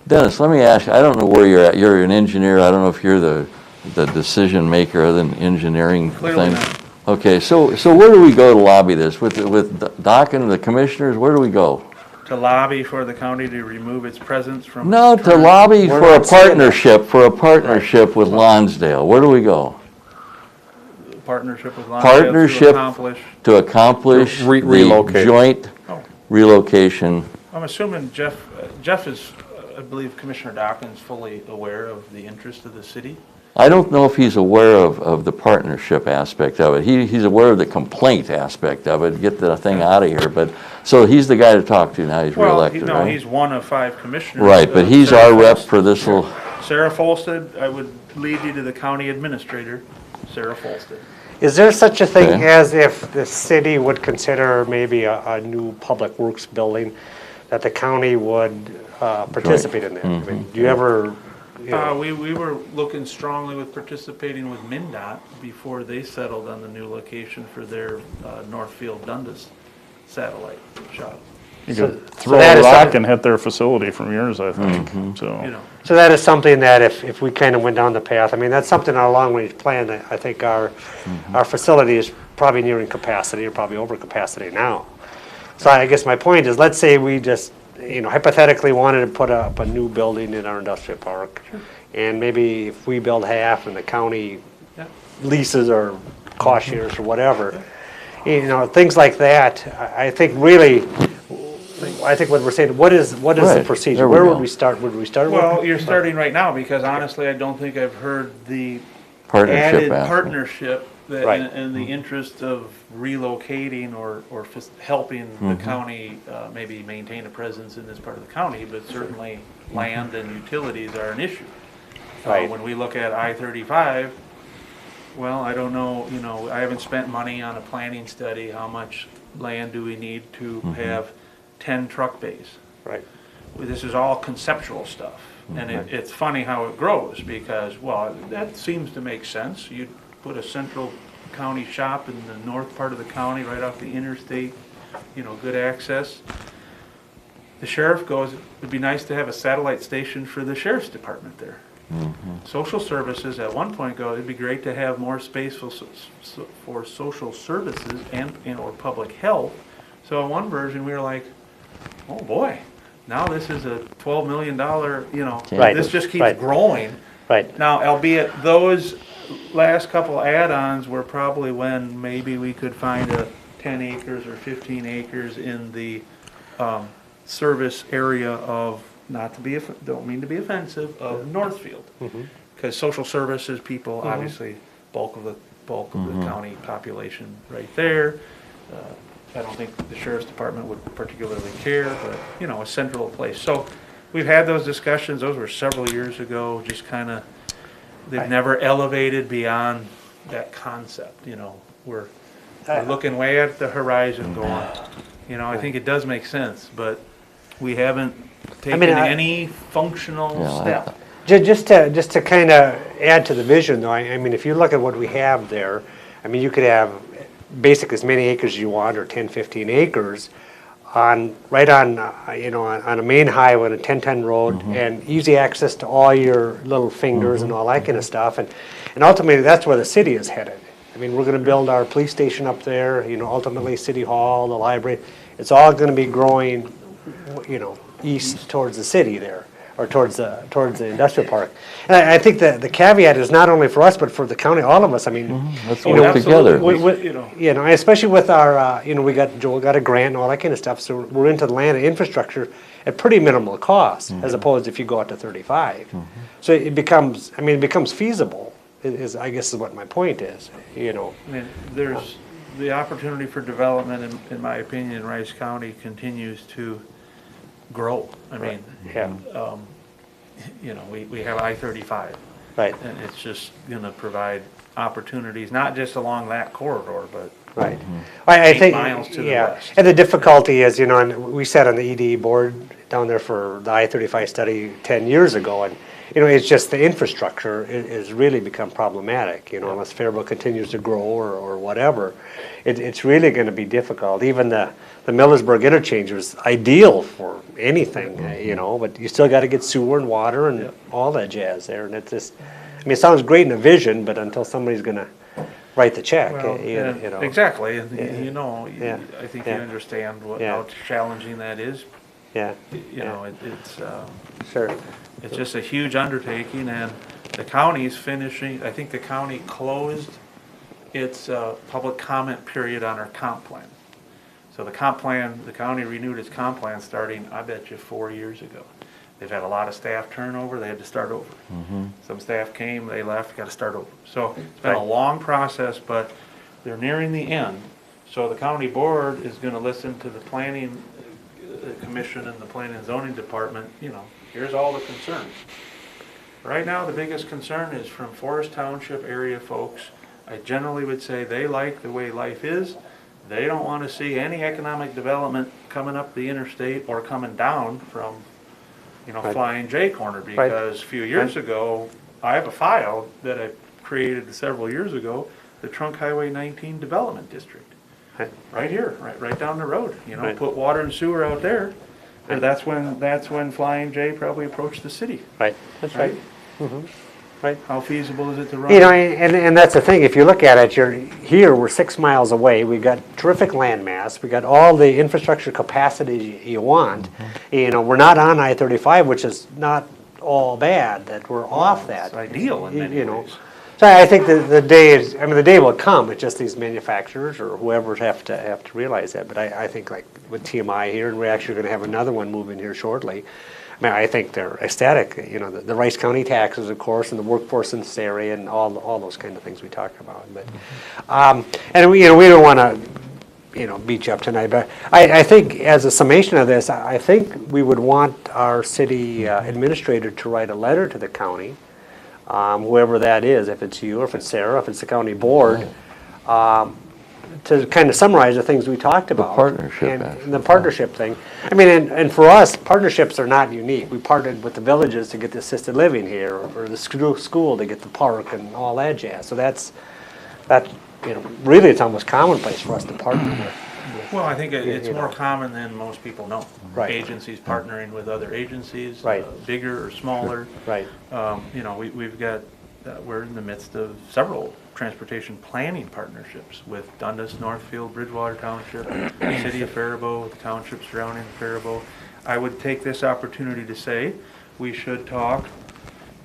Dennis, let me ask you, I don't know where you're at. You're an engineer. I don't know if you're the decision maker of the engineering Clearly thing. not. Okay, so where do we go to lobby this? With Doc and the commissioners, where do we go? To lobby for the county to remove its presence from. No, its to current- lobby We're for a not saying that. partnership with Lonsdale. Where do we go? Partnership with Lonsdale Partnership to accomplish To the relocate. joint Oh. relocation. I'm assuming Jeff is, I believe Commissioner Dawkins fully aware of the interest of the city. I don't know if he's aware of the partnership aspect of it. He's aware of the complaint aspect of it, get the thing out of here, but, so he's the guy to talk to now, he's Well, reelected, no, right? he's one of 5 commissioners. Right, but he's Sarah our rep Folst- for this little, Sarah Folsted, I would lead you to the county administrator, Sarah Folsted. Is there such a thing Okay. as if the city would consider maybe a new public works building, that the county would participate in that? I mean, do you ever, you know, We were looking strongly with participating with MinDOT before they settled on the new location for their Northfield Dundas satellite shop. You So- could so throw that a is rock something- and hit their facility from yours, I think, so. You know, so that is something that if we kind of went down the path, I mean, that's something our long-range plan, that I think our facility is probably nearing capacity, or probably over capacity now. So I guess my point is, let's say we just, hypothetically wanted to put up a new building in our industrial park. And maybe if we build half and the county Yeah. leases or cost shares or whatever, things like that, I think really, I think what we're saying, what is the Right, procedure? there we Where go. would we start? Would we start with? well, you're starting right now, because honestly, I don't think I've heard the partnership added aspect. partnership that Right. in the interest of relocating or helping the county maybe maintain a presence in this part of the county, but certainly land and utilities are an issue. Right. When we look at I-35, well, I don't know, I haven't spent money on a planning study, how much land do we need to have 10 truck bays? Right. This is all conceptual stuff. And it's funny how it grows, because, well, that seems to make sense. You'd put a central county shop in the north part of the county, right off the interstate, good access. The sheriff goes, it'd be nice to have a satellite station for the sheriff's department there. Social services at one point go, it'd be great to have more space for social services and or public health. So in one version, we were like, oh boy, now this is a $12 million, Right, this just keeps right. growing. Right. Now, albeit those last couple add-ons were probably when maybe we could find a 10 acres or 15 acres in the service area of, don't mean to be offensive, of Northfield. Because social services people, obviously, bulk of the county population right there. I don't think the sheriff's department would particularly care, but, a central place. So we've had those discussions, those were several years ago, just kind of, they've never elevated beyond that concept, we're looking way at the horizon going, I think it does make sense, but we haven't taken any functional Yeah, step. Just to kind of add to the vision, though, I mean, if you look at what we have there, I mean, you could have basically as many acres as you want, or 10, 15 acres, right on a main highway, on a 1010 road, and easy access to all your little fingers and all that kind of stuff. And ultimately, that's where the city is headed. I mean, we're going to build our police station up there, ultimately City Hall, the library. It's all going to be growing, east towards the city there, or towards the industrial park. And I think that the caveat is not only for us, but for the county, all of us. I mean, Let's Oh, work together. absolutely. especially with our, Joel got a grant and all that kind of stuff, so we're into the land and infrastructure at pretty minimal cost, as opposed if you go out to 35. So it becomes feasible, I guess is what my point is, I mean, there's, the opportunity for development, in my opinion, in Rice County continues to grow. I mean, Yeah, we have I-35, right. and it's just gonna provide opportunities, not just along that corridor, but Right. I 8 think, miles to the yeah, west. and the difficulty is, you know, and we sat on the EDE board down there for the I-35 study 10 years ago, and, you know, it's just the infrastructure is really become problematic, you know, unless Faribault continues to grow or whatever. It's really gonna be difficult. Even the Millersburg interchange was ideal for anything, you know, but you still gotta get sewer and water and all that jazz there, and it's just, I mean, it sounds great in a vision, but until somebody's gonna write the check, Well, you and know. exactly, and you know, Yeah. I think you Yeah. understand Yeah. how challenging that is. Yeah, You know, sure. it's just a huge undertaking, and the county's finishing, I think the county closed its public comment period on our comp plan. So the comp plan, the county renewed its comp plan starting, I bet you, 4 years ago. They've had a lot of staff turnover, they had to start over. Some staff came, they left, got to start over. So it's been a Right. long process, but they're nearing the end. So the county board is gonna listen to the planning commission and the planning and zoning department, you know, here's all the concerns. Right now, the biggest concern is from Forest Township area folks. I generally would say they like the way life is. They don't want to see any economic development coming up the interstate or coming down from, you know, Right. Flying J Corner. Because a few years ago, I have a file that I created several years ago, the Trunk Highway 19 Development District. Right. Right here, right down the road, you know, Right. put water and sewer out there. And that's when Flying J probably approached the city. Right, that's right. Right. How feasible is it to run? You know, and that's the thing, if you look at it, we're 6 miles away, we've got terrific land mass, we got all the infrastructure capacity you want. You know, we're not on I-35, which is not all bad, that we're off that. It's ideal in many You know. ways. So I think the day is, I mean, the day will come, it's just these manufacturers or whoever have to realize that. But I think like with TMI here, and we're actually gonna have another one move in here shortly. I mean, I think they're ecstatic, you know, the Rice County taxes, of course, and the workforce in this area and all those kind of things we talk about. But, and we, you know, we don't wanna, you know, beat you up tonight, but I think as a summation of this, I think we would want our city administrator to write a letter to the county, whoever that is, if it's you, or if it's Sarah, if it's the county board, to kind of summarize the things we talked about. partnership And the partnership thing. I mean, and for us, partnerships are not unique. We partnered with the villages to get the assisted living here, or the school to get the park and all that jazz. So that, you know, really it's almost commonplace for us to partner with. Well, I think it's you more know. common than most people know. Right. Agencies partnering with other agencies. Right. Bigger or smaller. Right. You know, we've got, we're in the midst of several transportation planning partnerships with Dundas, Northfield, Bridgewater Township, the City of Faribault, the townships surrounding Faribault. I would take this opportunity to say, we should talk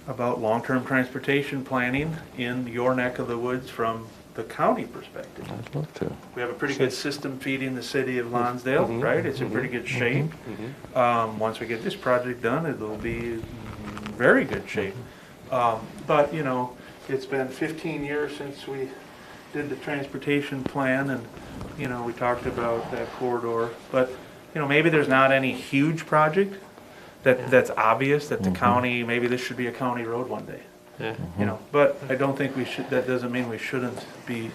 about long-term transportation planning in your neck of the woods from the county perspective. I'd love to. We have a pretty good system feeding the city of Lonsdale, right? It's in pretty good shape. Once we get this project done, it'll be in very good shape. But, you know, it's been 15 years since we did the transportation plan, and, you know, we talked about that corridor. But, you know, maybe there's not any huge project that's obvious that the county, maybe this should be a county road one day. Yeah. You know, but I don't think we should, that doesn't mean we shouldn't be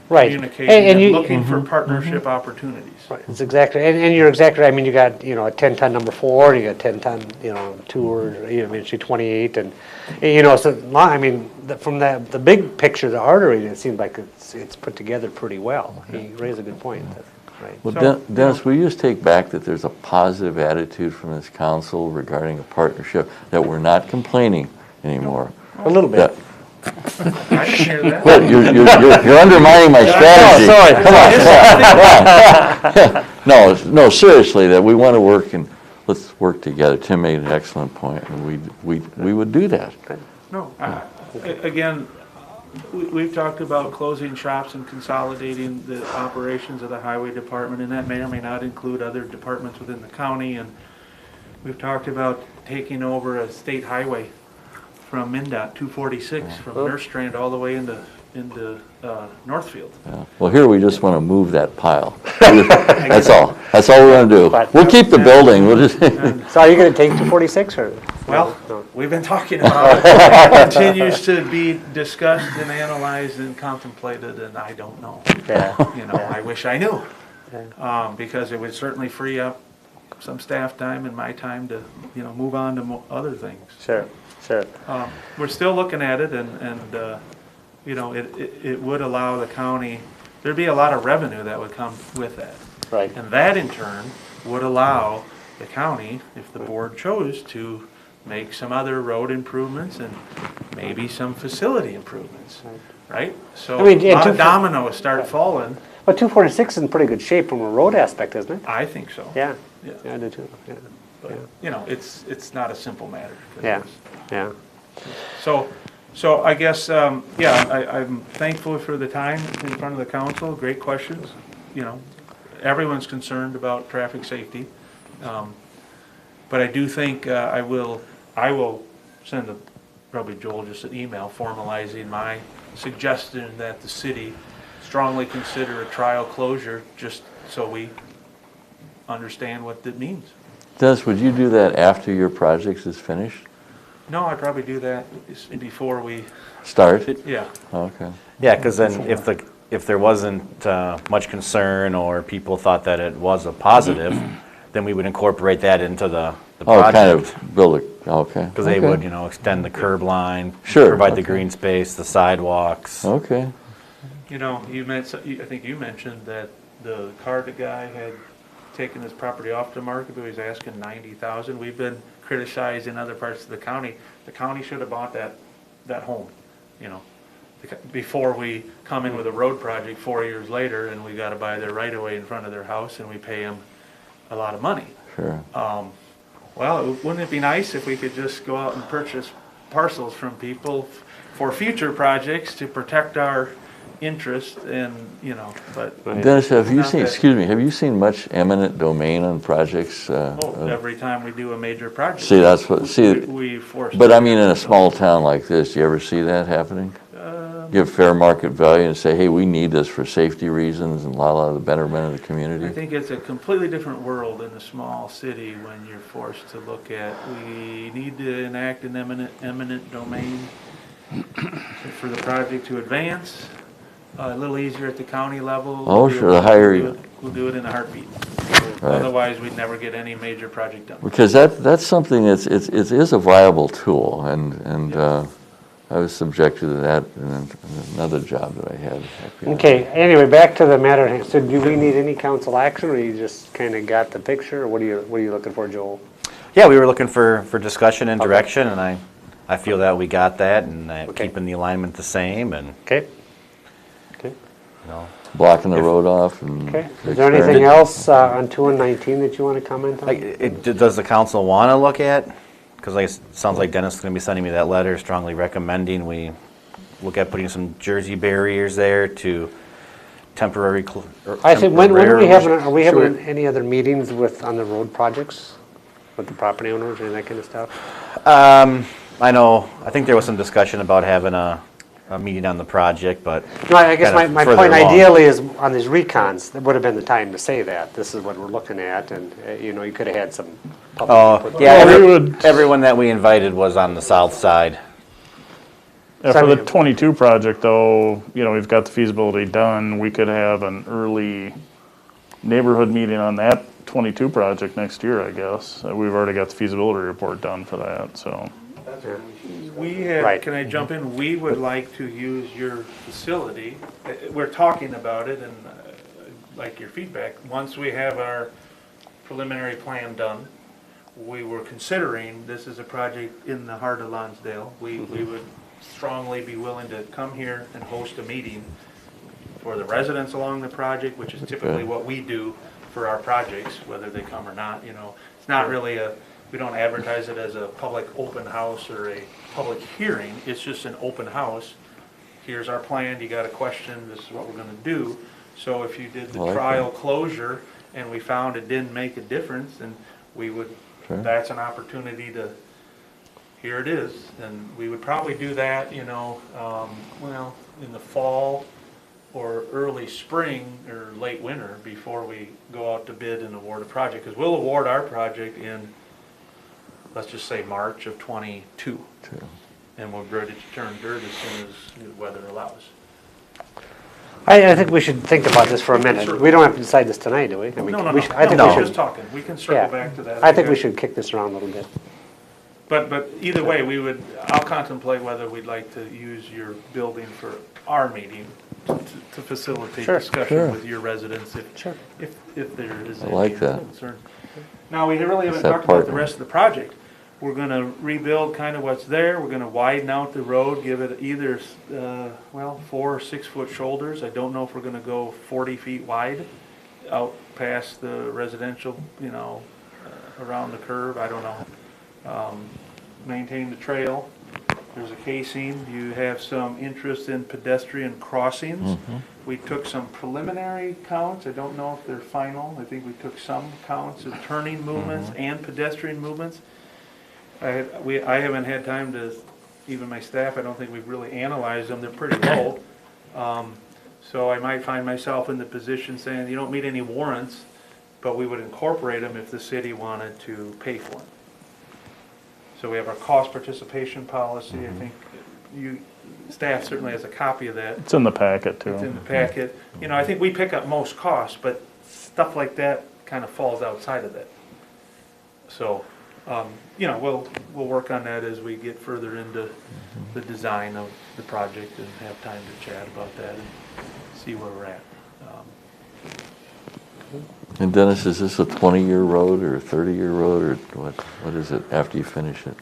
Right. communicating And and you- looking for partnership opportunities. Right, it's exactly, and you're exactly right. I mean, you got, you know, a 10-ton number 4, you got 10-ton, you know, 2, or, you know, eventually 28, and, you know, so, I mean, from the big picture, the artery, it seems like it's put together pretty well. He raised a good point, right? Well, So, Dennis, will you just take back that there's a positive attitude from this council regarding a partnership, that we're not complaining anymore? A little bit. That- I didn't hear that. What, you're undermining my strategy. sorry. Come on. No, seriously, that we want to work, and let's work together. Tim made an excellent point, and we would do that. No, again, we've talked about closing shops and consolidating the operations of the highway department, and that may or may not include other departments within the county. And we've talked about taking over a state highway from MnDOT 246, from Nurse Strand all the way into Northfield. Yeah. Well, here we just want to move that pile. That's all. That's all we're going to do. But- We'll keep the building. We'll just, So are you gonna take 246, or? Well, No. we've been talking about it. It continues to be discussed and analyzed and contemplated, and I don't know. Yeah. You know, I wish I knew. Because it would certainly free up some staff time and my time to, you know, move on to other things. Sure, sure. We're still looking at it and you know, it would allow the county, there'd be a lot of revenue that would come with that. Right. And that in turn would allow the county, if the board chose, to make some other road improvements and maybe some facility improvements, right? So I mean, a yeah, lot of 240 dominoes start falling. But 246 is in pretty good shape from a road aspect, isn't it? I think so. Yeah. Yeah. Yeah, I do too. Yeah. But, you know, it's not a simple matter. Yeah. Yeah. So I guess, yeah, I'm thankful for the time in front of the council, great questions. You know, everyone's concerned about traffic safety. But I do think I will send probably Joel just an email formalizing my suggestion that the city strongly consider a trial closure, just so we understand what that means. Dennis, would you do that after your project is finished? No, I'd probably do that before we, Start? yeah. Okay. Yeah, because then if there wasn't much concern or people thought that it was a positive, then we would incorporate that into the Oh, kind project. of build it, okay. Because they Okay. would, you know, extend the curb line. Sure, Provide the okay. green space, the sidewalks. Okay, You know, I think you mentioned that the card guy had taken his property off the market, but he was asking 90,000. We've been criticized in other parts of the county. The county should have bought that home, you know, before we come in with a road project 4 years later and we gotta buy their right of way in front of their house and we pay them a lot of money. sure. Well, wouldn't it be nice if we could just go out and purchase parcels from people for future projects to protect our interest and, you know, but, Dennis, have you Not seen, that- excuse me, have you seen much eminent domain on projects? every time we do a major project. See, that's what, see, We force. but I mean, in a small town like this, do you ever see that happening? Give fair market value and say, hey, we need this for safety reasons and la the betterment of the I community? think it's a completely different world in a small city when you're forced to look at, we need to enact an eminent domain for the project to advance. A little easier at the county level. Oh, We'll do sure, it- the higher we'll do you- it- We'll do it in a heartbeat. Right. Otherwise, we'd never get any major project done. Because that's something it is a viable tool, and I was subjected to that in another job that I had. up here. Okay, anyway, back to the matter at hand. So do we need any council action, or you just kind of got the picture, or what are you looking for, Joel? Yeah, we were looking for discussion and direction, and I feel that we got that, and Okay. keeping the alignment the same, and, Okay, okay, you know. Blocking the road off and. okay. Is there anything else on 2 and 19 that you want to comment on? Does the council want to look at? Because it sounds like Dennis is going to be sending me that letter strongly recommending we look at putting some Jersey barriers there to temporary. I think, when are we having, temporarily- are we having any other meetings on the road projects? With the property owners and that kind of stuff? I know, I think there was some discussion about having a meeting on the project, but. No, I guess kind of my further point along. ideally is on these recons, that would have been the time to say that. This is what we're looking at, and, you know, you could have had some public Oh, input. yeah, Well, we would- everyone that we invited was on the south side. Yeah, for the Sorry. 22 project though, you know, we've got the feasibility done. We could have an early neighborhood meeting on that 22 project next year, I guess. We've already got the feasibility report done for that, so. We had, Right. can I jump in? We would like to use your facility. We're talking about it and like your feedback. Once we have our preliminary plan done, we were considering, this is a project in the heart of Lonsdale. We would strongly be willing to come here and host a meeting for the residents along the project, which is typically what we do for our projects, whether they come or not, you know. It's not really we don't advertise it as a public open house or a public hearing. It's just an open house. Here's our plan, you got a question, this is what we're gonna do. So if you did the I like trial closure and we found it didn't make a difference, then we would, Sure. that's an opportunity to, here it is. And we would probably do that, you know, well, in the fall or early spring or late winter before we go out to bid and award a project. Because we'll award our project in let's just say March of '22. And we're ready to turn dirt as soon as the weather allows. I think we should think about this for a minute. We don't have to decide this tonight, do we? I mean, No, no, we no, should- I think no, we we're just should, talking, we can circle yeah. back to that. I think we should kick this around a little bit. But either way, I'll contemplate whether we'd like to use your building for our meeting to facilitate Sure. discussion with your residents Sure. if there is I any like that. concern. Now, we really haven't that talked about the partner. rest of the project. We're gonna rebuild kind of what's there, we're gonna widen out the road, give it either, 4 or 6 foot shoulders. I don't know if we're gonna go 40 feet wide out past the residential, around the curve, I don't know. Maintain the trail. There's a casing. You have some interest in pedestrian crossings. We took some preliminary counts. I don't know if they're final. I think we took some counts of turning movements and pedestrian movements. I haven't had time to, even my staff, I don't think we've really analyzed them. They're pretty low. So I might find myself in the position saying, you don't meet any warrants, but we would incorporate them if the city wanted to pay for them. So we have our cost participation policy. I think staff certainly has a copy of that. It's in the packet too. It's in the packet. I think we pick up most costs, but stuff like that kind of falls outside of that. So, we'll work on that as we get further into the design of the project and have time to chat about that and see where we're at. And Dennis, is this a 20-year road or a 30-year road, or what is it after you finish it?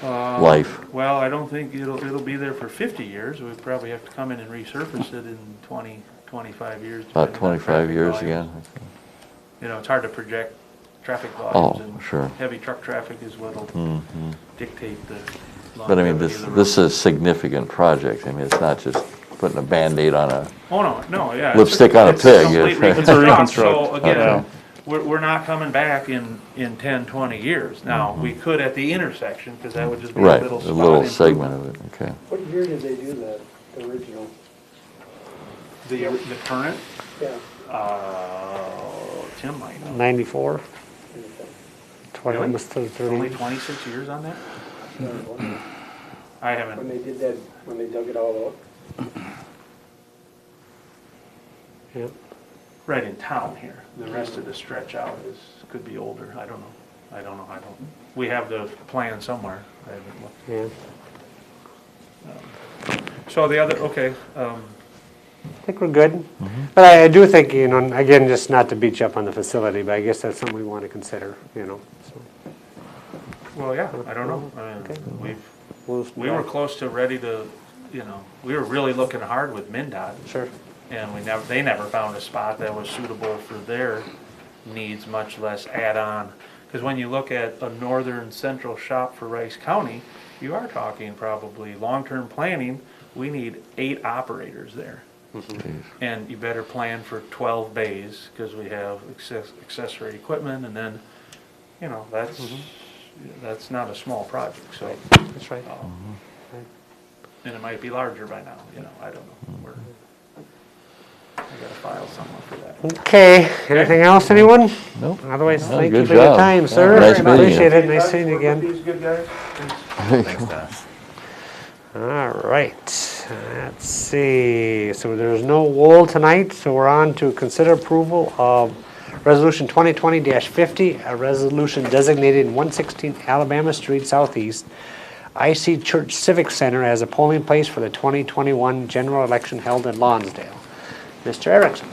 Life? Well, I don't think it'll be there for 50 years. We probably have to come in and resurface it in 20, 25 years. About depending on 25 traffic years volume. again? It's hard to project traffic Oh, volumes, and sure. heavy truck traffic is what'll dictate the But I mean, longevity of the this road. is a significant project. I mean, it's not just putting a Band-Aid on a, Oh, no, yeah. Lipstick on a pig, complete yes. It's a reconstruct. So reconstruct, again, yeah. we're not coming back in 10, 20 years. Now, we could at the intersection, because that would just be a right, little a spot. little segment of it, okay. What year did they do that, the original? The current, Yeah. Tim might know. 94, 20, Really? almost Only 30. 26 years on that? When I haven't, they did that, when they dug it all out? Yeah. right in town here. The rest of the stretch out could be older. I don't know. We have the plan somewhere. I haven't looked. Yeah. So the other, okay, I think we're good. But I do think, and again, just not to beat you up on the facility, but I guess that's something we want to consider, so. well, yeah, I don't know. Okay. We were close to ready to, we were really looking hard with MinDOT. Sure. And they never found a spot that was suitable for their needs, much less add-on. Because when you look at a northern central shop for Rice County, you are talking probably long-term planning, we need 8 operators there. And you better plan for 12 bays, because we have accessory equipment, and then, that's not a small project, so. That's right. And it might be larger by now, I don't know. I gotta file somewhere for that. Okay, anything else, anyone? Nope. Otherwise, No, thank you good for your job. time, sir. Nice meeting you. Appreciate it, nice seeing you again. These good guys? Thanks, Dennis. All right, let's see, so there's no Wool tonight, so we're on to consider approval of Resolution 2020-50, a resolution designated 116 Alabama Street Southeast, IC Church Civic Center as a polling place for the 2021 general election held in Lonsdale. Mr. Erickson.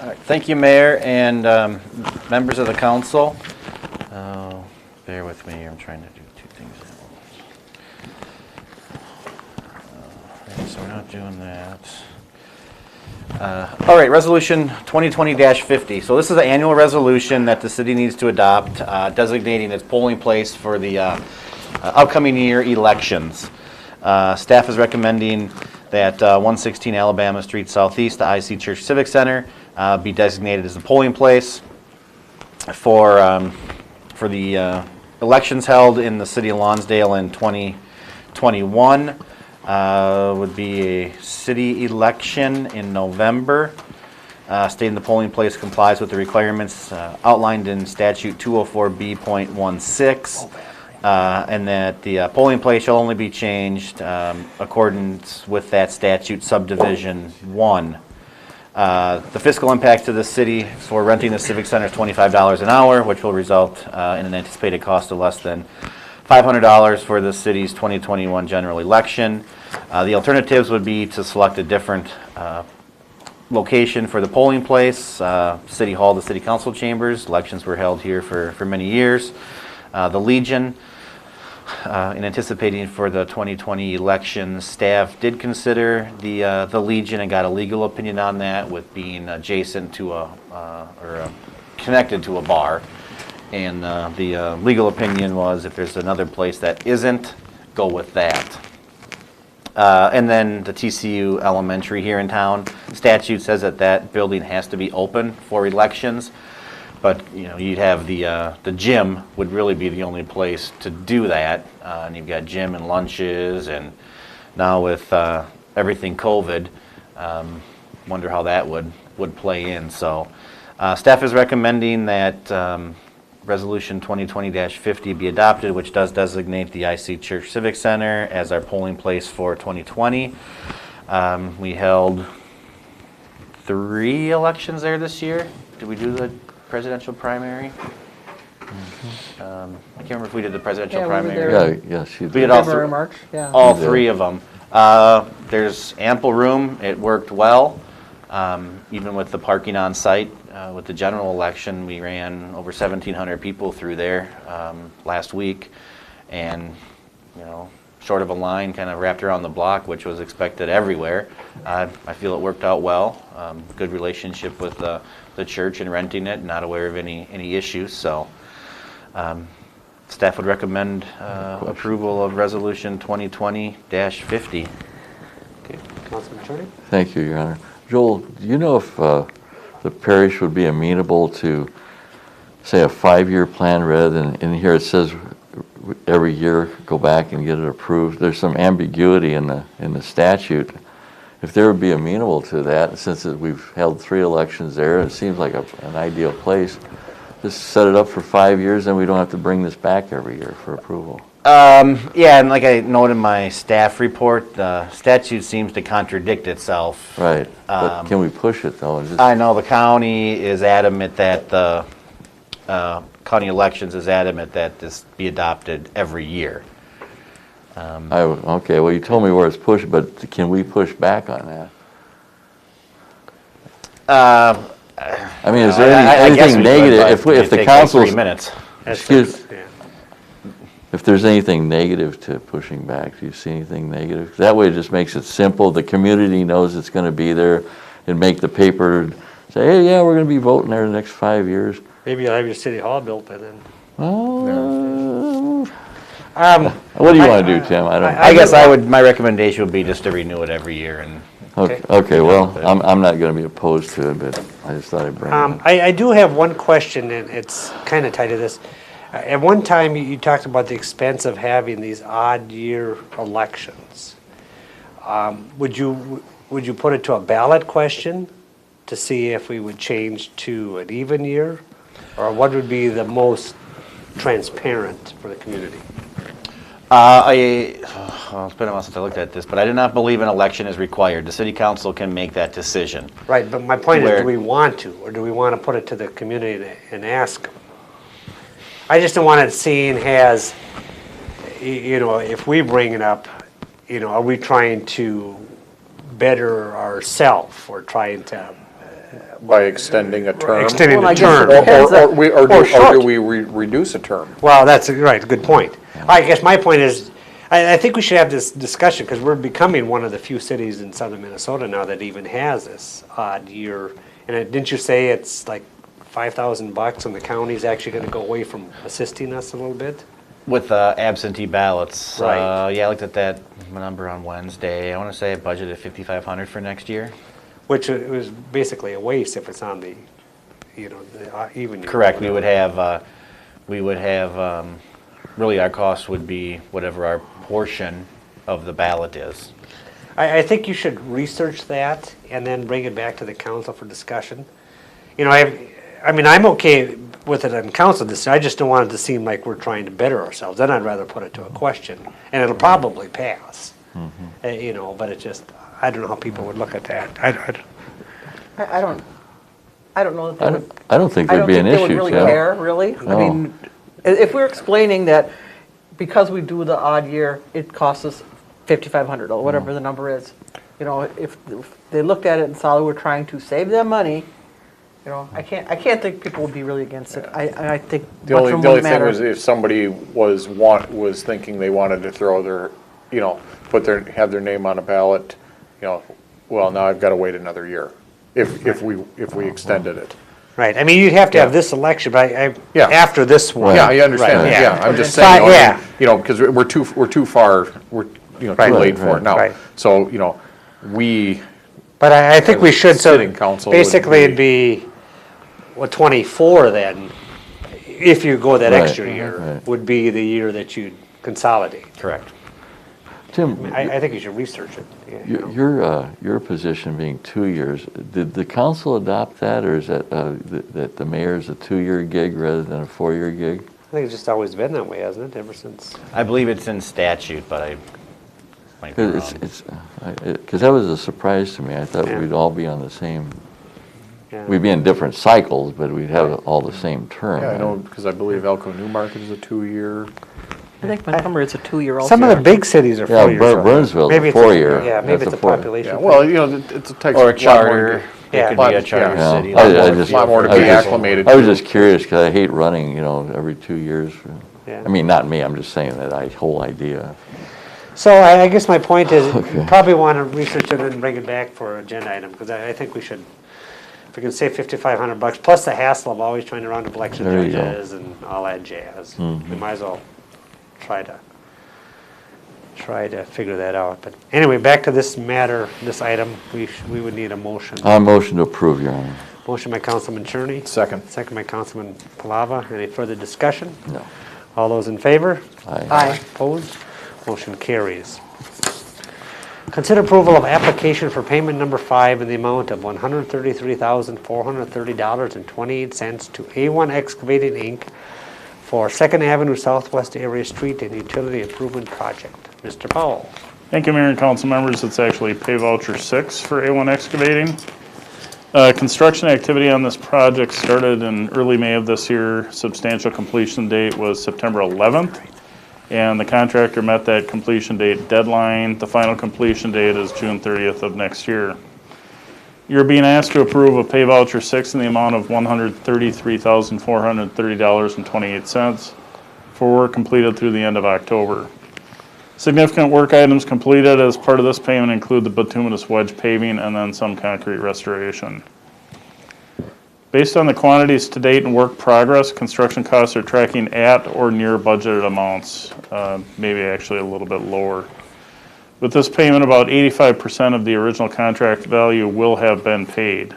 All right, thank you, Mayor and members of the council. Bear with me here, I'm trying to do 2 things at once. So we're not doing that. All right, Resolution 2020-50. So this is an annual resolution that the city needs to adopt, designating its polling place for the upcoming year elections. Staff is recommending that 116 Alabama Street Southeast, the IC Church Civic Center, be designated as the polling place for the elections held in the city of Lonsdale in 2021. Would be a city election in November. stating the polling place complies with the requirements outlined in statute 204B.16, and that the polling place shall only be changed accordance with that statute subdivision 1. The fiscal impact to the city for renting the Civic Center is $25 an hour, which will result in an anticipated cost of less than $500 for the city's 2021 general election. The alternatives would be to select a different location for the polling place, City Hall, the City Council chambers. Elections were held here for many years. The Legion, in anticipating for the 2020 election, staff did consider the Legion and got a legal opinion on that, with being adjacent to connected to a bar. And the legal opinion was, if there's another place that isn't, go with that. And then the TCU Elementary here in town, statute says that that building has to be open for elections. But, you know, you'd have the gym would really be the only place to do that. And you've got gym and lunches, and now with everything COVID, wonder how that would play in. So staff is recommending that Resolution 2020-50 be adopted, which does designate the IC Church Civic Center as our polling place for 2020. We held 3 elections there this year. Did we do the presidential primary? I can't remember if we did the presidential Yeah, we were primary. there. Yeah, yes, you We did did. all February, three. March, yeah. All Yeah. 3 of them. There's ample room. It worked well. Even with the parking on site, with the general election, we ran over 1,700 people through there last week, and you know, short of a line kind of wrapped around the block, which was expected everywhere. I feel it worked out well. Good relationship with the church and renting it. Not aware of any issues. So staff would recommend approval of Resolution 2020-50. Councilman Attorney? Thank you, Your Honor. Joel, do you know if the parish would be amenable to, say, a 5-year plan rather than, in here it says every year go back and get it approved? There's some ambiguity in the statute. If they would be amenable to that, since we've held 3 elections there, it seems like an ideal place. Just set it up for 5 years, and we don't have to bring this back every year for approval. Yeah, and like I noted in my staff report, the statute seems to contradict itself. Right, but can we push it, though? and just- I know the county is adamant that the county elections is adamant that this be adopted every year. Okay, well, you told me where it's pushed, but can we push back on that? I mean, is there I guess anything we could, negative, but if it'd the take like council's, 3 minutes. excuse, Yeah. if there's anything negative to pushing back, do you see anything negative? That way it just makes it simple, the community knows it's gonna be there, and make the paper say, hey, yeah, we're gonna be voting there the next 5 years. Maybe you'll have your city hall built by then. Well, what do you wanna do, Tim? I don't. I guess my recommendation would be just to renew it every year. And Okay, well, I'm not gonna be opposed to it, but I just thought I'd bring it up. I do have one question, and it's kind of tied to this. At one time, you talked about the expense of having these odd year elections. Would you put it to a ballot question to see if we would change to an even year? Or what would be the most transparent for the community? It's been a while since I looked at this, but I do not believe an election is required. The city council can make that decision. Right, but my point is, Where- do we want to, or do we want to put it to the community and ask them? I just don't want it seen as, you know, if we bring it up, you know, are we trying to better ourselves or trying to By extending a term? extending Well, I the guess term? it depends. Or short. do we reduce a term? Well, that's right, good point. I guess my point is, I think we should have this discussion, because we're becoming one of the few cities in southern Minnesota now that even has this odd year. And didn't you say it's like $5,000 and the county's actually gonna go away from assisting us a little bit? With absentee ballots. Right. Yeah, I looked at that number on Wednesday. I want to say I budgeted $5,500 for next year. Which it was basically a waste if it's on the, you know, the even year. Correct. We would have, really our cost would be whatever our portion of the ballot is. I think you should research that and then bring it back to the council for discussion. You know, I mean, I'm okay with it on council this, I just don't want it to seem like we're trying to better ourselves. Then I'd rather put it to a question, and it'll probably pass. You know, but it just, I don't know how people would look at that. I don't know that they would. I don't think I there'd don't be think an they would issue, really Tim. care, really. I No. mean, if we're explaining that because we do the odd year, it costs us $5,500 or whatever the number is. You know, if they looked at it and saw we're trying to save them money, you know, I can't think people would be really against it. I think The much only, from the only wouldn't thing matter. was if somebody was thinking they wanted to throw their, you know, have their name on a ballot, you know, well, now I've got to wait another year, if we extended it. Right, I mean, you'd have to have Yeah. this election, but Yeah. after this one. Yeah, I understand, Right, that, yeah, I'm just But, saying, yeah. you know, because we're too far, we're, you know, too Right. late for it now. Right. So, you know, we, But I think we should, so Sitting council would basically it'd be, 24 then, if you go that Right, extra year, right. would be the year that you'd consolidate. Correct. Tim, I think you should research it. you know. your position being 2 years, did the council adopt that, or is that, that the mayor's a 2-year gig rather than a 4-year gig? I think it's just always been that way, hasn't it, ever since? I believe it's in statute, but I might be wrong. Because that was a surprise to me. I thought Yeah. we'd all be on the same, Yeah. we'd be in different cycles, but we'd have all the same term. yeah, I know, because I believe Elko Newmarket is a 2-year. I think Montgomery is a 2-year also. Some of the big cities are Yeah, 4 years. old. Burnsville's a Maybe it's 4-year. Yeah, maybe That's it's a a 4. population. Yeah, thing. well, you know, it takes. Or a lot more charter, to- Yeah. it could be a charter Yeah. city. I just- Lot more to I was be just- acclimated I was to. just curious, because I hate running, you know, every 2 years. Yeah. I mean, not me, I'm just saying that whole idea. So I guess my point is, you Okay. probably want to research it and bring it back for an agenda item, because I think we should, if we can save $5,500, plus the hassle of always trying to round up election There you go. judges and all that jazz. We might as well try to figure that out. But anyway, back to this matter, this item, we would need a motion. Motion to approve, Your Honor. Motion by Councilman Cherney. Second. Second by Councilman Palava. Any further discussion? No. All those in favor? Aye. Opposed? Motion carries. Consider approval of application for payment number 5 in the amount of $133,430.28 to A1 Excavating, Inc. for 2nd Avenue Southwest Area Street and Utility Improvement Project. Mr. Powell. Thank you, Mayor and council members. It's actually pay voucher 6 for A1 Excavating. Construction activity on this project started in early May of this year. Substantial completion date was September 11th, and the contractor met that completion date deadline. The final completion date is June 30th of next year. You're being asked to approve a pay voucher 6 in the amount of $133,430.28 for work completed through the end of October. Significant work items completed as part of this payment include the bituminous wedge paving and then some concrete restoration. Based on the quantities to date and work progress, construction costs are tracking at or near budgeted amounts, maybe actually a little bit lower. With this payment, about 85% of the original contract value will have been paid,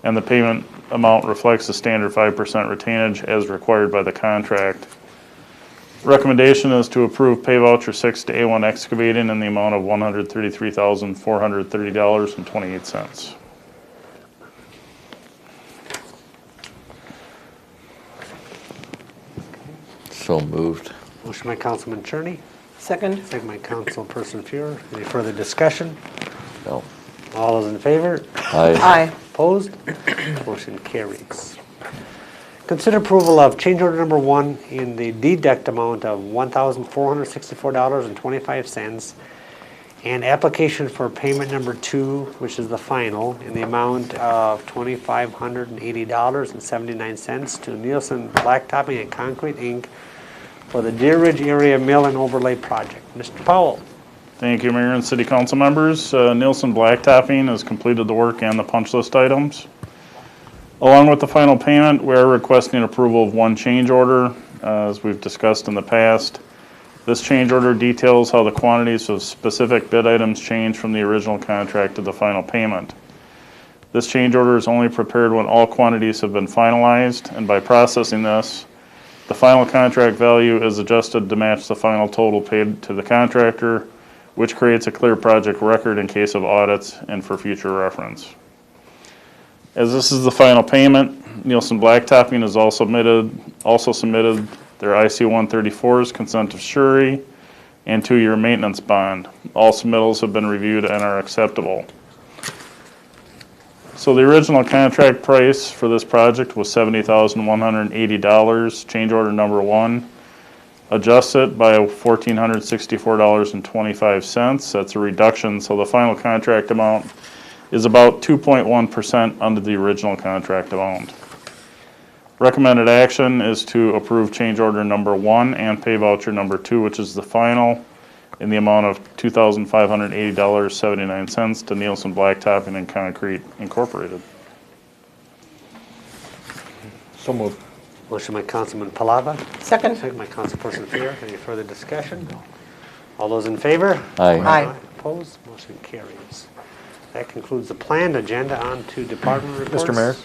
and the payment amount reflects the standard 5% retainage as required by the contract. Recommendation is to approve pay voucher 6 to A1 Excavating in the amount of $133,430.28. So moved. Motion by Councilman Cherney. Second? Second by Councilperson Fuhrer. Any further discussion? No. All those in favor? Aye. Opposed? Motion carries. Consider approval of change order number 1 in the deduct amount of $1,464.25 and application for payment number 2, which is the final, in the amount of $2,580.79 to Nielsen Blacktopping and Concrete, Inc. for the Deer Ridge Area Mill and Overlay Project. Mr. Powell. Thank you, Mayor and City Council members. Nielsen Blacktopping has completed the work and the punch list items. Along with the final payment, we are requesting approval of one change order, as we've discussed in the past. This change order details how the quantities of specific bid items change from the original contract to the final payment. This change order is only prepared when all quantities have been finalized, and by processing this, the final contract value is adjusted to match the final total paid to the contractor, which creates a clear project record in case of audits and for future reference. As this is the final payment, Nielsen Blacktopping has also submitted their IC-134's consent of surety and 2-year maintenance bond. All submittals have been reviewed and are acceptable. So the original contract price for this project was $70,180, change order number 1. Adjust it by $1,464.25. That's a reduction, so the final contract amount is about 2.1% under the original contract amount. Recommended action is to approve change order number 1 and pay voucher number 2, which is the final, in the amount of $2,580.79 to Nielsen Blacktopping and Concrete Incorporated. So moved. Motion by Councilman Palava, Second? second by Councilperson Fear. Any further discussion? All those in favor? Aye. Aye. Opposed? Motion carries. That concludes the planned agenda. On to department reports. Mr. Mayor?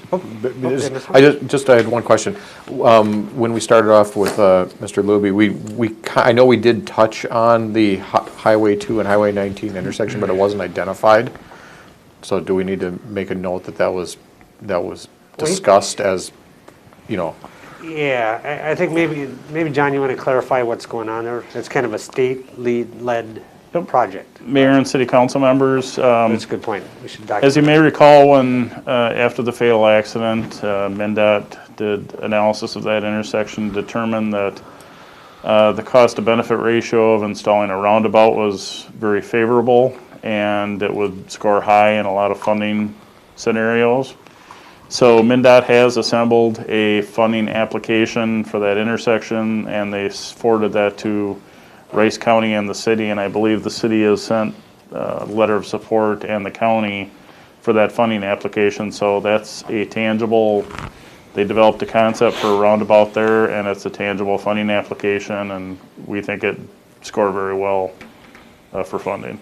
Dennis. I had one question. When we started off with Mr. Luby, I know we did touch on the Highway 2 and Highway 19 intersection, but it wasn't identified. So do we need to make a note that was discussed as, you know? Yeah, I think maybe John, you want to clarify what's going on there? It's kind of a state-led project. Mayor and city council members, That's a good point. We should document. as you may recall, when, after the fatal accident, MnDOT did analysis of that intersection, determined that the cost-to-benefit ratio of installing a roundabout was very favorable, and it would score high in a lot of funding scenarios. So MnDOT has assembled a funding application for that intersection, and they forwarded that to Rice County and the city, and I believe the city has sent a letter of support and the county for that funding application. So that's a tangible, they developed a concept for a roundabout there, and it's a tangible funding application, and we think it scored very well for funding.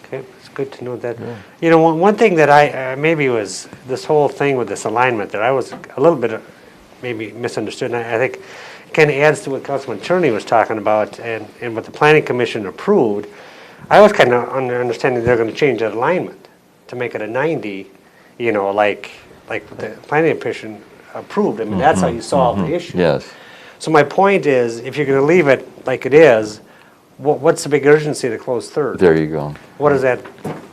Okay, it's good to know that. You know, one thing that I, maybe was this whole thing with this alignment there, I was a little bit maybe misunderstood, and I think kind of adds to what Councilman Cherney was talking about and what the Planning Commission approved. I was kind of understanding they're going to change that alignment to make it a 90, you know, like the Planning Commission approved. I mean, that's how you solve the issue. Yes. So my point is, if you're going to leave it like it is, what's the big urgency to close Third? There you go. What is that?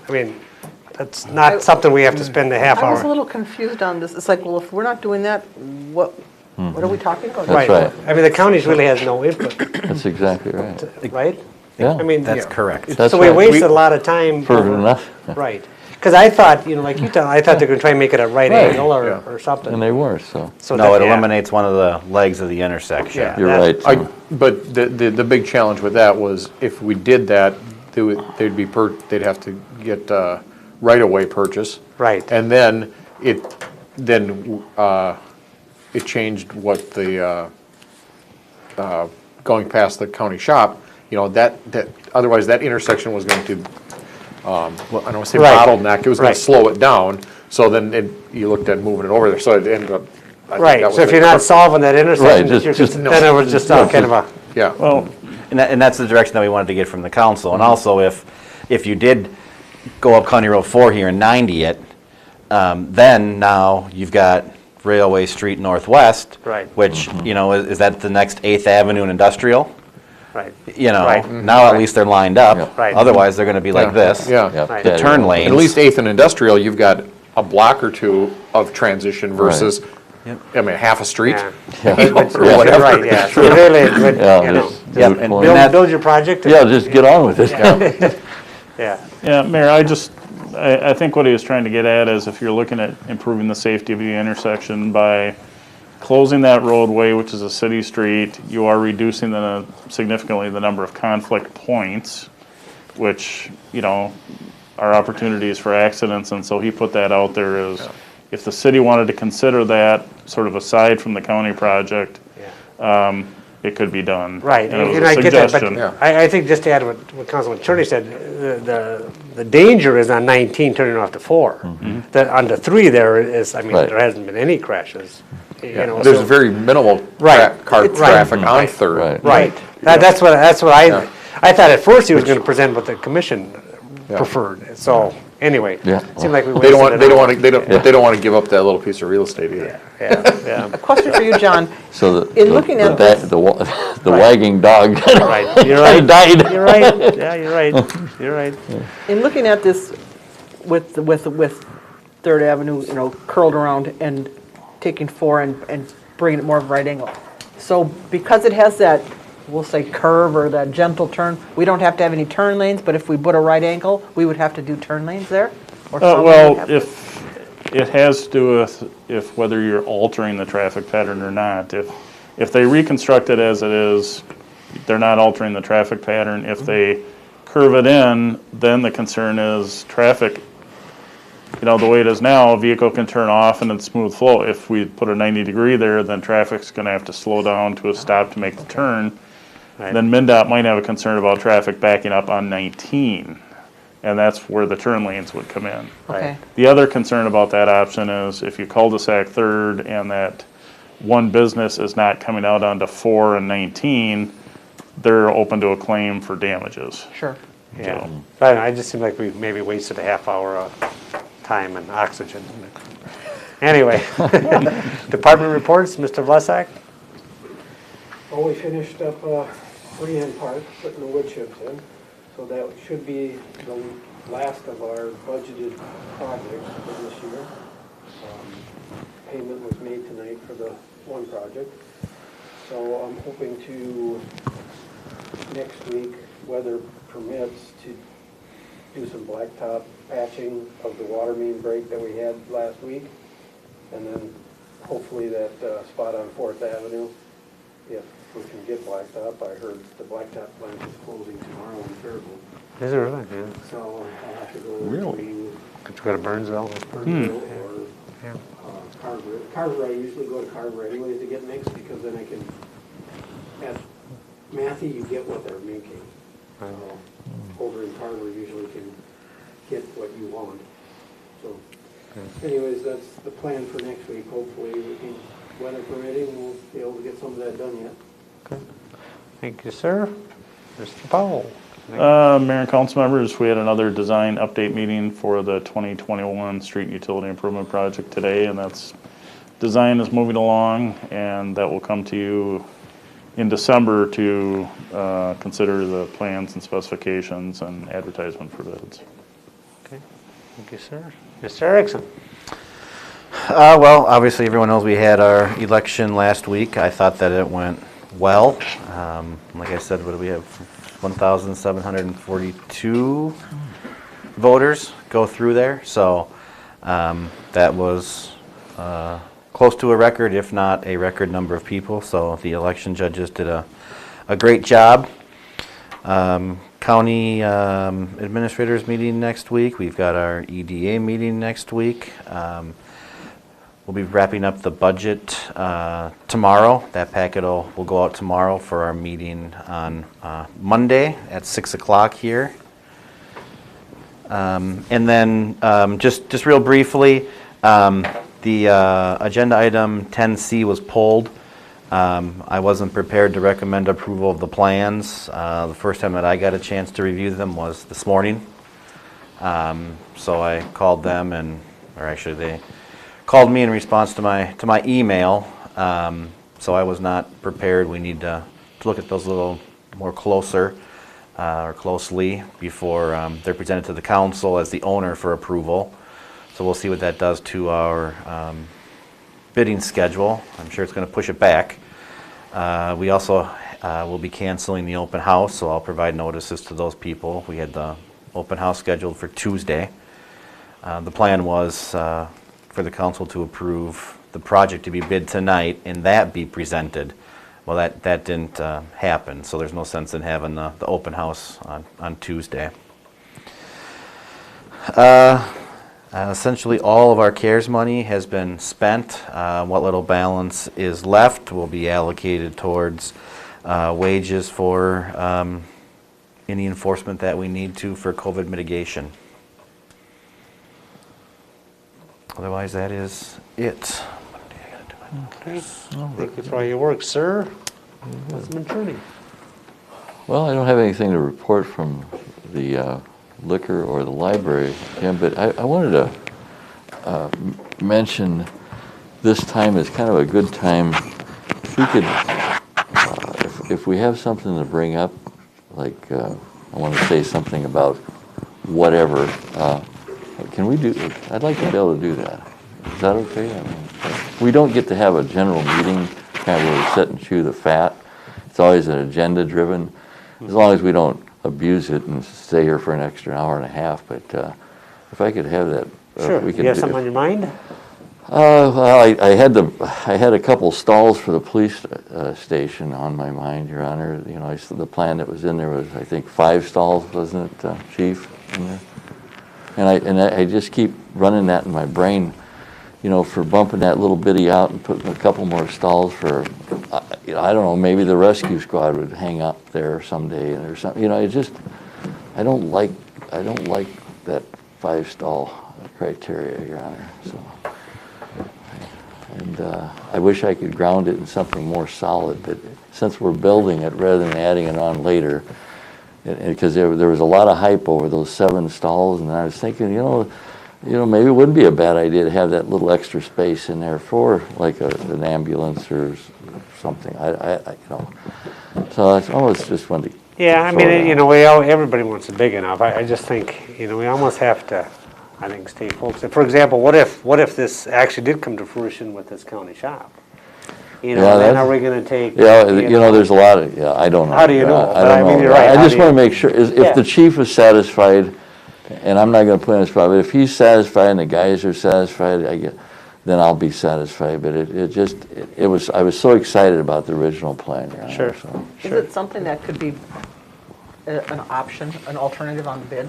I mean, that's not something we have to spend a half I was a hour. little confused on this. It's like, well, if we're not doing that, what are we talking about? That's right. I mean, the counties really has no input, That's exactly right. right? Yeah. I mean, That's correct. That's so we right. wasted a lot of time. For over- enough, Right. Because I thought, you know, like you thought, I thought they were going to try and make it a right Right. angle Yeah. or something. and they were, so, So No, that- it yeah. eliminates one of the legs of the intersection. Yeah. you're That's- right. But the big challenge with that was if we did that, they'd have to get right-of-way purchase. Right. And then it changed what the, going past the county shop, you know, that otherwise that intersection was going to, well, I don't want to say Right. bottleneck, it was going Right. to slow it down. So then you looked at moving it over there, so it ended up. I think that Right, was so if a- you're not solving that intersection, just- you're just- then it was just kind of a, Yeah. Well, And that's the direction that we wanted to get from the council. And also, if you did go up County Road 4 here and 90 it, then now you've got Railway Street Northwest. Right. Which, you know, is that the next 8th Avenue and Industrial? right. You know, Right. now at least they're lined up. Right. Otherwise, they're gonna be like this. Yeah. Yep, Right. The yeah, turn yeah. lanes. At least 8th and Industrial, you've got a block or two of transition versus, I mean, half a street. Yeah. Yeah. Or whatever. Right, yeah, so really, but, Yeah, you know, just- Yep, just and point- that- build your project. Yeah, just get on with it. Yeah, yeah, Mayor, I think what he was trying to get at is if you're looking at improving the safety of the intersection by closing that roadway, which is a city street, you are reducing significantly the number of conflict points, which, you know, are opportunities for accidents, and so he put that out there as, if the city wanted to consider that, sort of aside from the county project, it could be done. right, And it was and a I get that, suggestion. but I think just to add what Councilman Cherney said, the danger is on 19 turning off to 4. That on the 3 there is, I mean, Right. there hasn't been any crashes, you know. There's so- very minimal Right. car Right. traffic on Third. Right. Right, that's what I thought at first he was gonna present what the commission preferred, so, anyway. Yeah. Seemed like we They don't want, wasted they an don't hour. want to, they don't want to give up that little piece of real estate either. Yeah, A question for you, John. So In looking at this- the wagging dog right, you're kind of right, died. you're right, yeah, you're right, you're right. In looking at this with Third Avenue, you know, curled around and taking 4 and bringing it more of a right angle. So because it has that, we'll say curve or that gentle turn, we don't have to have any turn lanes, but if we put a right angle, we would have to do turn lanes there? Or some would Well, have to- if, it has to do with if whether you're altering the traffic pattern or not. If they reconstruct it as it is, they're not altering the traffic pattern. If they curve it in, then the concern is traffic. You know, the way it is now, a vehicle can turn off and it's smooth flow. If we put a 90-degree there, then traffic's gonna have to slow down to a stop to make the turn. Right. Then MnDOT might have a concern about traffic backing up on 19, and that's where the turn lanes would come in. Okay, The other concern about that option is if you cul-de-sac Third and that one business is not coming out onto 4 and 19, they're open to a claim for damages. sure. Yeah, I just seemed like we maybe wasted a half hour of time and oxygen. Anyway, department reports, Mr. Vlasak? Well, we finished up Freehand Park, putting the wood chips in, so that should be the last of our budgeted projects for this year. Payment was made tonight for the one project, so I'm hoping to, next week, weather permits, to do some blacktop patching of the water main break that we had last week, and then hopefully that spot on 4th Avenue, if we can get blacktop. I heard the blacktop plant is closing tomorrow in Fairfield, Is it really? Yeah. so I'll have to go Really? to Could you go to Burnsville? Burnsville or Yeah. Carver. Carver, I usually go to Carver anyways to get mixed, because then I can, at Matthew, you get what they're making. So over in Carver, usually can get what you want. So anyways, that's the plan for next week. Hopefully, we can, weather permitting, we'll be able to get some of that done yet. Thank you, sir. Mr. Powell? Mayor and council members, we had another design update meeting for the 2021 street utility improvement project today, and that's, design is moving along, and that will come to you in December to consider the plans and specifications and advertisement for bids. Okay, thank you, sir. Mr. Erickson? Well, obviously, everyone knows we had our election last week. I thought that it went well. Like I said, what do we have? 1,742 voters go through there. So that was close to a record, if not a record number of people. So the election judges did a great job. County administrators meeting next week. We've got our EDA meeting next week. We'll be wrapping up the budget tomorrow. That packet will go out tomorrow for our meeting on Monday at 6 o'clock here. And then just real briefly, the agenda item 10C was pulled. I wasn't prepared to recommend approval of the plans. The first time that I got a chance to review them was this morning. So I called them, or actually they called me in response to my email. So I was not prepared. We need to look at those a little more closer or closely before they're presented to the council as the owner for approval. So we'll see what that does to our bidding schedule. I'm sure it's going to push it back. We also will be canceling the open house, so I'll provide notices to those people. We had the open house scheduled for Tuesday. The plan was for the council to approve the project to be bid tonight and that be presented. Well, that didn't happen, so there's no sense in having the open house on Tuesday. Essentially, all of our CARES money has been spent. What little balance is left will be allocated towards wages for any enforcement that we need to for COVID mitigation. Otherwise, that is it. Okay. Thank you for all your work, sir. Councilman Cherney? Well, I don't have anything to report from the liquor or the library, Kim, but I wanted to mention this time is kind of a good time. If we could, if we have something to bring up, like I want to say something about whatever, can we do, I'd like to be able to do that. Is that okay? I mean, we don't get to have a general meeting kind of where we sit and chew the fat. It's always an agenda driven, as long as we don't abuse it and stay here for an extra hour and a half. But if I could have that, Sure. we You could have do- something on your mind? well, I had a couple stalls for the police station on my mind, Your Honor. You know, the plan that was in there was, I think, 5 stalls, wasn't it, Chief? In there? And I just keep running that in my brain, you know, for bumping that little bitty out and putting a couple more stalls for, you know, I don't know, maybe the rescue squad would hang up there someday or something. You know, it just, I don't like that 5-stall criteria, Your Honor. So, and I wish I could ground it in something more solid, but since we're building it rather than adding it on later, because there was a lot of hype over those 7 stalls, and I was thinking, you know, maybe it wouldn't be a bad idea to have that little extra space in there for like an ambulance or something. I you know, so I almost just wanted to. Yeah, I throw mean, it you out. know, everybody wants it big enough. I just think, you know, we almost have to, I think, stay focused. For example, what if this actually did come to fruition with this county shop? You know, Yeah, then that's- are we gonna take? Yeah, you know, there's a lot of, I don't know. How do you know? I But I don't mean, know. you're right. I How just do want to you- make sure, if Yeah. the chief is satisfied, and I'm not going to put him in his spot, but if he's satisfied and the guys are satisfied, then I'll be satisfied. But I was so excited about the original plan, Your Honor, Sure. so. Is it something that could be an option, an alternative on the bid?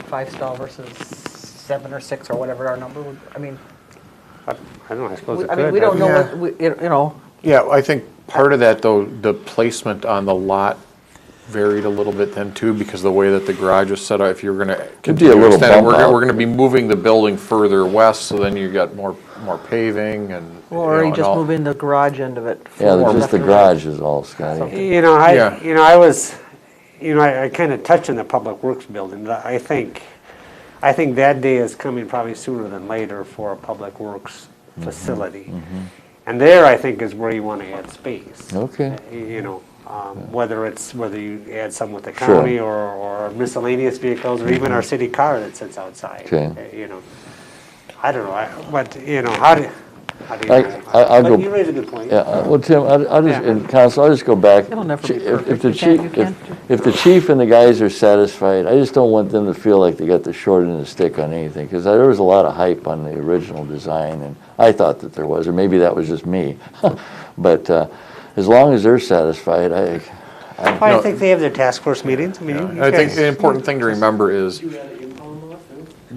5-stall versus 7 or 6 or whatever our number would, I mean, I don't know, I suppose it I could. mean, we don't know Yeah. what, you know, Yeah, I think part of that, though, the placement on the lot varied a little bit then too, because the way that the garage was set up, if you're gonna be a continue to little extend it, bump out. we're gonna be moving the building further west, so then you got more paving and. or know, you and just all. move in the garage end of it. Yeah, forward, just the left or right. garage is all, Scotty. You know, Yeah. I kind of touched on the Public Works building. I think that day is coming probably sooner than later for a Public Works facility. And there, I think, is where you want to add space. Okay. You know, whether you add some with the Sure. county or miscellaneous vehicles, or even our city car that sits outside. Okay. You know, I don't know, but, you know, how do you? I'll But go- you raise a good point. Yeah, well, Tim, I'll just, Yeah. and Council, I'll just go back. It'll never be If perfect. the You chief, can't- if the chief and the guys are satisfied, I just don't want them to feel like they got the short end of the stick on anything, because there was a lot of hype on the original design, and I thought that there was, or maybe that was just me. But as long as they're satisfied, I think they have their task force meetings. I mean, you I think guys- the important thing to remember is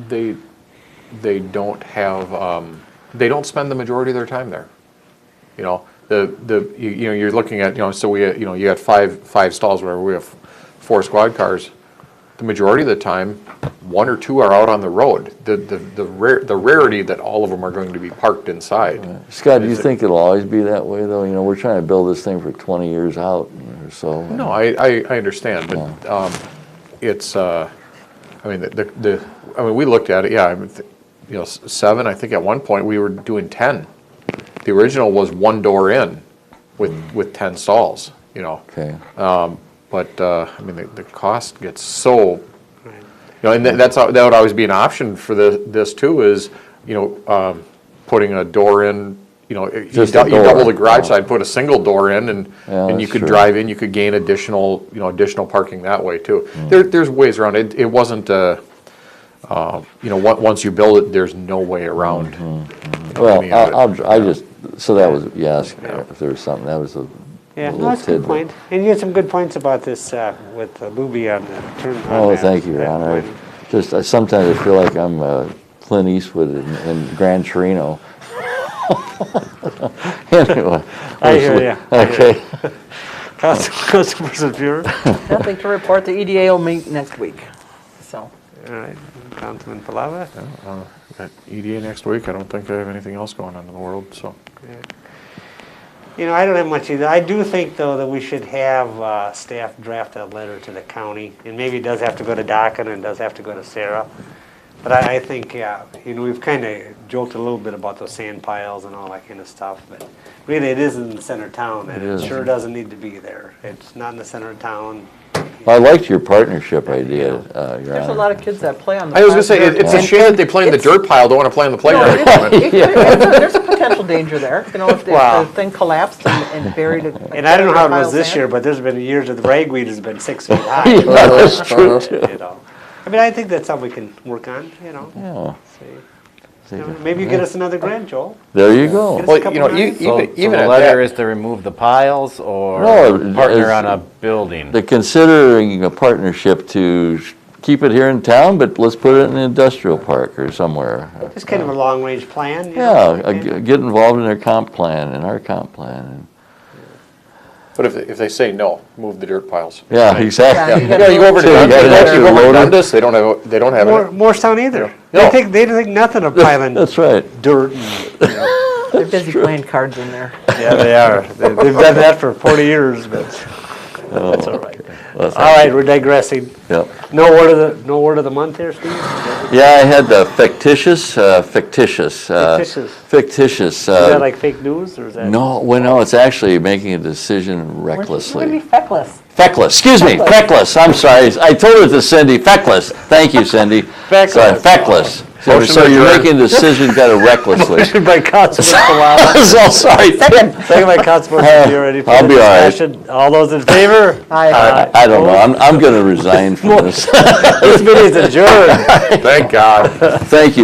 they don't have, they don't spend the majority of their time there. You know, you know, you're looking at, you know, so you got five stalls, whatever, we have 4 squad cars. The majority of the time, 1 or 2 are out on the road. The rarity that all of them are going to be parked inside. Scott, do you think it'll always be that way, though? You know, we're trying to build this thing for 20 years out or so. No, I understand, but it's, I mean, I mean, we looked at it, yeah, I mean, you know, 7, I think at one point we were doing 10. The original was 1 door in with 10 stalls, you know. Okay. But, I mean, the cost gets so, you know, and that would always be an option for this too, is, you know, putting a door in, you know, you Just a double door. the garage side, put a single door in, and you that's could true. drive in, you could gain additional parking that way too. There's ways around it. It wasn't, you know, once you build it, there's no way around. you know, Well, any of it. I just, so that was, yes, if there was something, that was a Yeah, little no, that's a good tidbit. point. And you had some good points about this with Luby on the turn. Oh, thank you, Your Honor. Just, sometimes I feel like I'm Clint Eastwood in Gran Torino. Anyway. I hear ya. Okay. Councilperson Buer. Nothing to report. The EDA will meet next week, so. All right, Councilman Palava. At EDA next week, I don't think I have anything else going on in the world, so. You know, I don't have much either. I do think, though, that we should have staff draft a letter to the county, and maybe it does have to go to Dockin and it does have to go to Sarah. But I think, yeah, you know, we've kind of joked a little bit about those sand piles and all that kind of stuff, but really it is in the center of town, and It is. it sure doesn't need to be there. It's not in the center of town. I liked your partnership idea, Your There's a Honor. lot of kids that play on the. I was gonna say, dirt. it's a shame that they play in the dirt pile, don't wanna play on the No, playground equipment. there's a potential danger there, you know, if Wow. the thing collapsed and buried it. And I don't know how it was this year, but there's been years that the ragweed has been 6 feet high. Yeah, that's true, too. You know, I mean, I think that's something we can work on, you know. Yeah. See. You know, maybe you get us another grant, Joel. There you go. Get us a Well, you couple know, grants. So even the at letter that, is to remove the piles or No, partner it's- on a building? They're considering a partnership to keep it here in town, but let's put it in an industrial park or somewhere. Just kind of a long-range plan. you Yeah, know, kind of- get involved in their comp plan and our comp plan. but if they say no, move the dirt piles. Yeah, exactly. Yeah, Yeah, you go over to So you Dundas, gotta you go over to load it. Dundas, they don't have it. Morristown either. No. They think nothing of piling That's right. dirt and, They're busy playing cards in there. yeah, they are. They've done that for 40 years, but that's all right. Well, All right, we're digressing. Yep. No word of the month here, Steve? Yeah, I had the fictitious. Fictitious. Fictitious. Is that like fake news, or is that? No, well, no, it's actually making a decision We're gonna be recklessly. feckless. Feckless, excuse me, feckless, I'm sorry. I told it to Cindy, feckless. Thank you, Cindy. Feckless. Sorry, feckless. So Motion so you're adjourned. making a decision kind of recklessly. Motion by Councilman Kawala. So sorry. Second by Councilman Bureau. Any I'll further be all right. discussion? All those in favor? I don't know, I'm gonna resign from this. This meeting is adjourned. Thank God. Thank you.